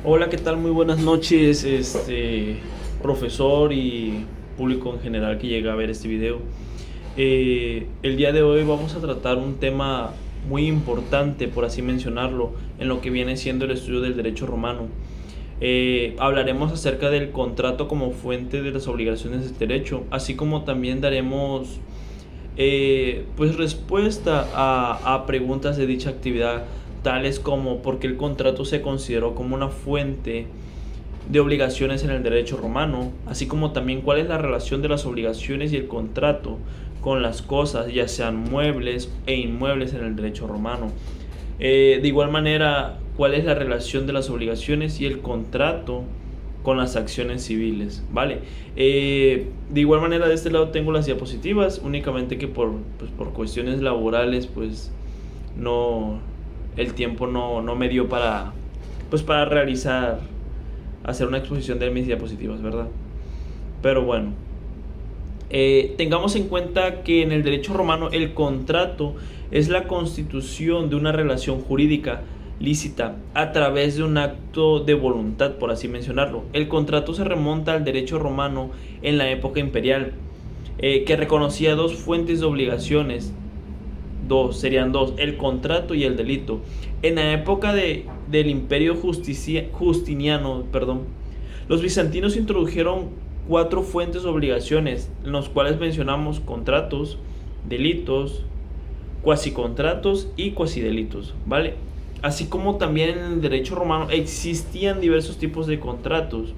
Hola, ¿qué tal? Muy buenas noches, profesor y público en general que llega a ver este video. El día de hoy vamos a tratar un tema muy importante, por así mencionarlo, en lo que viene siendo el estudio del derecho romano. Hablaremos acerca del contrato como fuente de las obligaciones del derecho, así como también daremos pues respuesta a preguntas de dicha actividad, tales como por qué el contrato se consideró como una fuente de obligaciones en el derecho romano, así como también cuál es la relación de las obligaciones y el contrato con las cosas, ya sean muebles e inmuebles en el derecho romano. De igual manera, cuál es la relación de las obligaciones y el contrato con las acciones civiles, ¿vale? De igual manera, de este lado tengo las diapositivas, únicamente que por cuestiones laborales, pues no, el tiempo no me dio para hacer una exposición de mis diapositivas, ¿verdad? Pero bueno, tengamos en cuenta que en el derecho romano el contrato es la constitución de una relación jurídica lícita a través de un acto de voluntad, por así mencionarlo. El contrato se remonta al derecho romano en la época imperial, que reconocía dos fuentes de obligaciones. Serían dos: el contrato y el delito. En la época del imperio justiniano, los bizantinos introdujeron cuatro fuentes de obligaciones, en los cuales mencionamos contratos, delitos, cuasicontratos y cuasidelitos, ¿vale? Así como también en el derecho romano existían diversos tipos de contratos,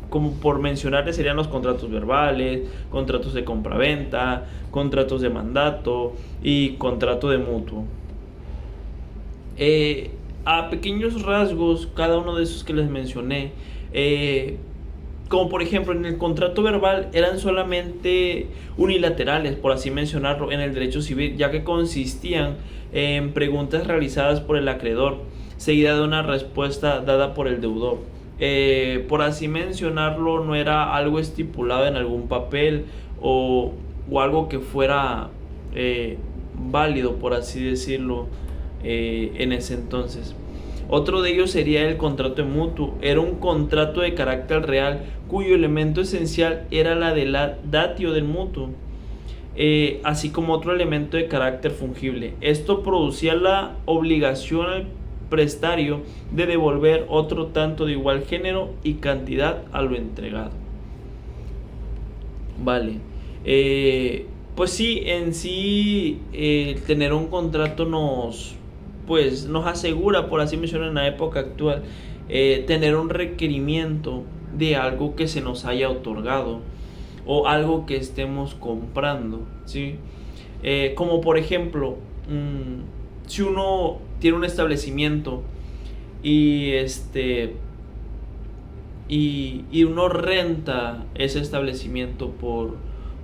como por mencionarles serían los contratos verbales, contratos de compraventa, contratos de mandato y contrato de mutuo. A pequeños rasgos, cada uno de esos que les mencioné, como por ejemplo en el contrato verbal, eran solamente unilaterales, por así mencionarlo, en el derecho civil, ya que consistían en preguntas realizadas por el acreedor, seguida de una respuesta dada por el deudor. Por así mencionarlo, no era algo estipulado en algún papel o algo que fuera válido, por así decirlo, en ese entonces. Otro de ellos sería el contrato de mutuo. Era un contrato de carácter real cuyo elemento esencial era la de la datio del mutuo, así como otro elemento de carácter fungible. Esto producía la obligación al prestario de devolver otro tanto de igual género y cantidad a lo entregado. Vale. Pues sí, en sí, tener un contrato nos asegura, por así mencionar, en la época actual, tener un requerimiento de algo que se nos haya otorgado o algo que estemos comprando, ¿sí? Como por ejemplo, si uno tiene un establecimiento y y uno renta ese establecimiento por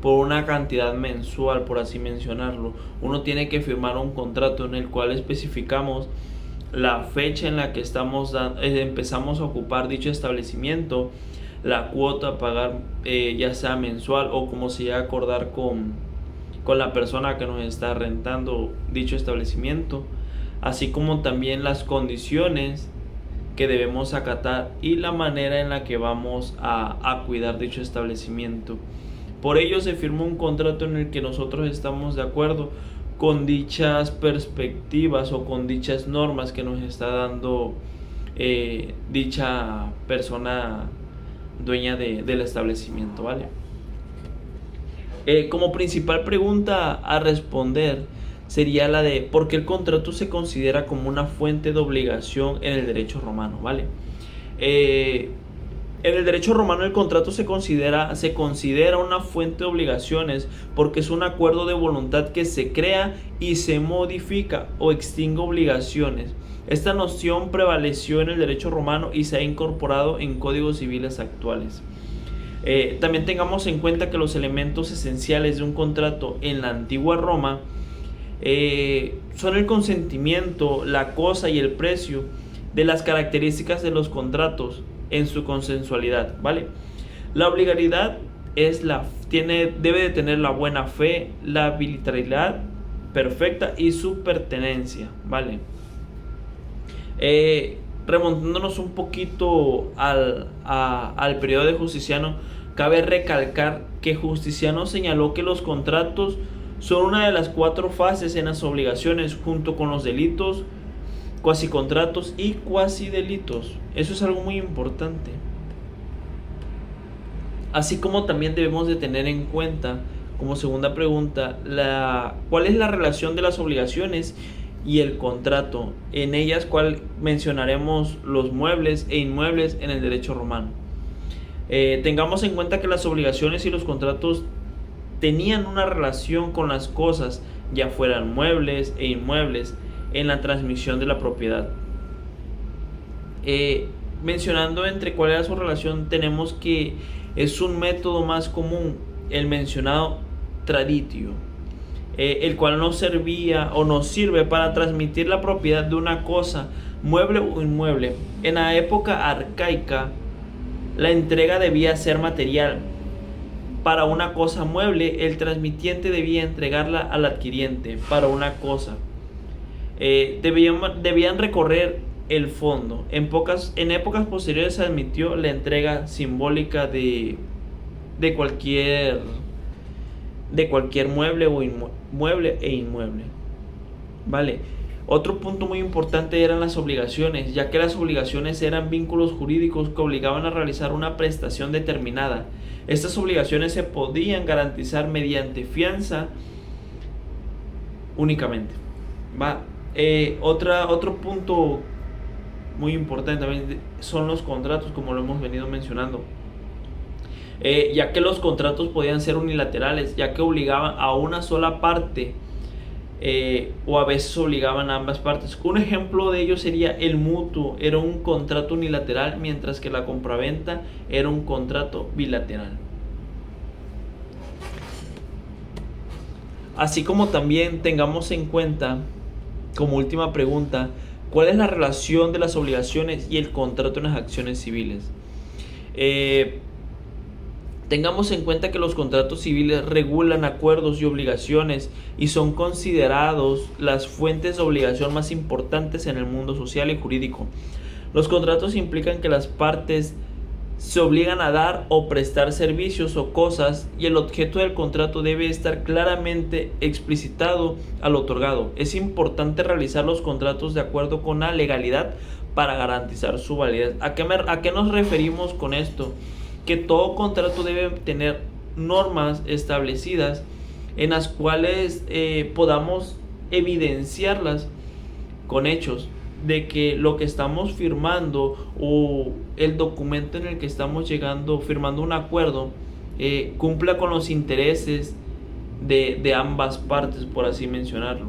una cantidad mensual, por así mencionarlo, uno tiene que firmar un contrato en el cual especificamos la fecha en la que empezamos a ocupar dicho establecimiento, la cuota a pagar, ya sea mensual o como se llega a acordar con la persona que nos está rentando dicho establecimiento, así como también las condiciones que debemos acatar y la manera en la que vamos a cuidar dicho establecimiento. Por ello se firma un contrato en el que nosotros estamos de acuerdo con dichas perspectivas o con dichas normas que nos está dando dicha persona dueña del establecimiento, ¿vale? Como principal pregunta a responder sería la de por qué el contrato se considera como una fuente de obligación en el derecho romano, ¿vale? En el derecho romano el contrato se considera una fuente de obligaciones porque es un acuerdo de voluntad que se crea y se modifica o extingue obligaciones. Esta noción prevaleció en el derecho romano y se ha incorporado en códigos civiles actuales. También tengamos en cuenta que los elementos esenciales de un contrato en la antigua Roma son el consentimiento, la cosa y el precio de las características de los contratos en su consensualidad, ¿vale? La obligatoriedad debe de tener la buena fe, la habilitariedad perfecta y su pertenencia, ¿vale? Remontándonos un poquito al periodo de Justiniano, cabe recalcar que Justiniano señaló que los contratos son una de las 4 fases en las obligaciones, junto con los delitos, cuasicontratos y cuasidelitos. Eso es algo muy importante. Así como también debemos de tener en cuenta, como segunda pregunta, ¿cuál es la relación de las obligaciones y el contrato? En ellas, ¿cuál mencionaremos los muebles e inmuebles en el derecho romano? Tengamos en cuenta que las obligaciones y los contratos tenían una relación con las cosas, ya fueran muebles e inmuebles, en la transmisión de la propiedad. Mencionando entre cuál era su relación, tenemos que es un método más común, el mencionado traditio, el cual nos servía o nos sirve para transmitir la propiedad de una cosa, mueble o inmueble. En la época arcaica, la entrega debía ser material. Para una cosa mueble, el transmitiente debía entregarla al adquiriente. Para una cosa, debían recorrer el fondo. En épocas posteriores se admitió la entrega simbólica de cualquier mueble o mueble e inmueble. Vale. Otro punto muy importante eran las obligaciones, ya que las obligaciones eran vínculos jurídicos que obligaban a realizar una prestación determinada. Estas obligaciones se podían garantizar mediante fianza únicamente. Otro punto muy importante también son los contratos, como lo hemos venido mencionando. Ya que los contratos podían ser unilaterales, ya que obligaban a una sola parte, o a veces obligaban a ambas partes. Un ejemplo de ello sería el mutuo, era un contrato unilateral, mientras que la compraventa era un contrato bilateral. Así como también tengamos en cuenta, como última pregunta, ¿cuál es la relación de las obligaciones y el contrato en las acciones civiles? Tengamos en cuenta que los contratos civiles regulan acuerdos y obligaciones y son considerados las fuentes de obligación más importantes en el mundo social y jurídico. Los contratos implican que las partes se obligan a dar o prestar servicios o cosas, y el objeto del contrato debe estar claramente explicitado al otorgado. Es importante realizar los contratos de acuerdo con la legalidad para garantizar su validez. ¿A qué nos referimos con esto? Que todo contrato debe tener normas establecidas en las cuales podamos evidenciarlas con hechos de que lo que estamos firmando o el documento en el que estamos firmando un acuerdo, cumpla con los intereses de ambas partes, por así mencionarlo.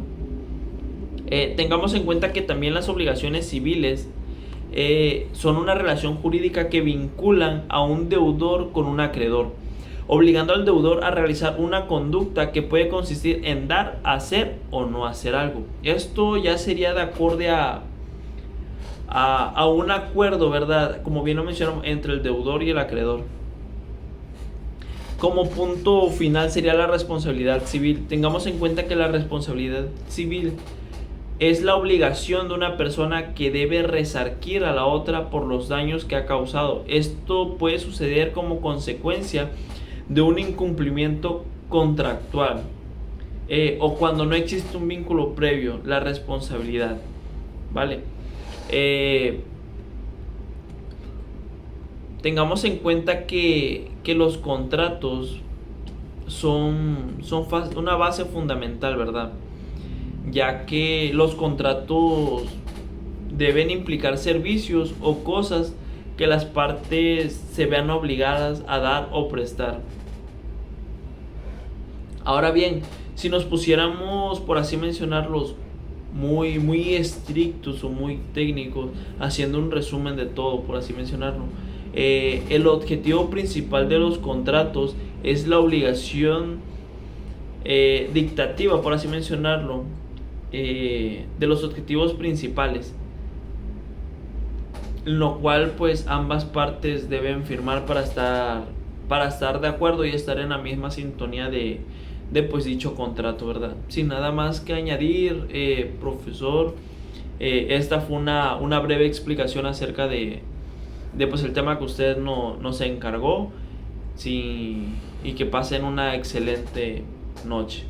Tengamos en cuenta que también las obligaciones civiles son una relación jurídica que vinculan a un deudor con un acreedor, obligando al deudor a realizar una conducta que puede consistir en dar, hacer o no hacer algo. Esto ya sería de acorde a un acuerdo, ¿verdad? Como bien lo mencionamos, entre el deudor y el acreedor. Como punto final sería la responsabilidad civil. Tengamos en cuenta que la responsabilidad civil es la obligación de una persona que debe resarcir a la otra por los daños que ha causado. Esto puede suceder como consecuencia de un incumplimiento contractual, o cuando no existe un vínculo previo, la responsabilidad. ¿Vale? Tengamos en cuenta que los contratos son una base fundamental, ¿verdad? Ya que los contratos deben implicar servicios o cosas que las partes se vean obligadas a dar o prestar. Ahora bien, si nos pusiéramos, por así mencionarlos, muy estrictos o muy técnicos, haciendo un resumen de todo, por así mencionarlo, el objetivo principal de los contratos es la obligación dictativa, por así mencionarlo, de los objetivos principales, lo cual pues ambas partes deben firmar para estar de acuerdo y estar en la misma sintonía de pues dicho contrato, ¿verdad? Sin nada más que añadir, profesor, Esta fue una breve explicación acerca de pues el tema que usted nos encargó. Sí, y que pasen una excelente noche.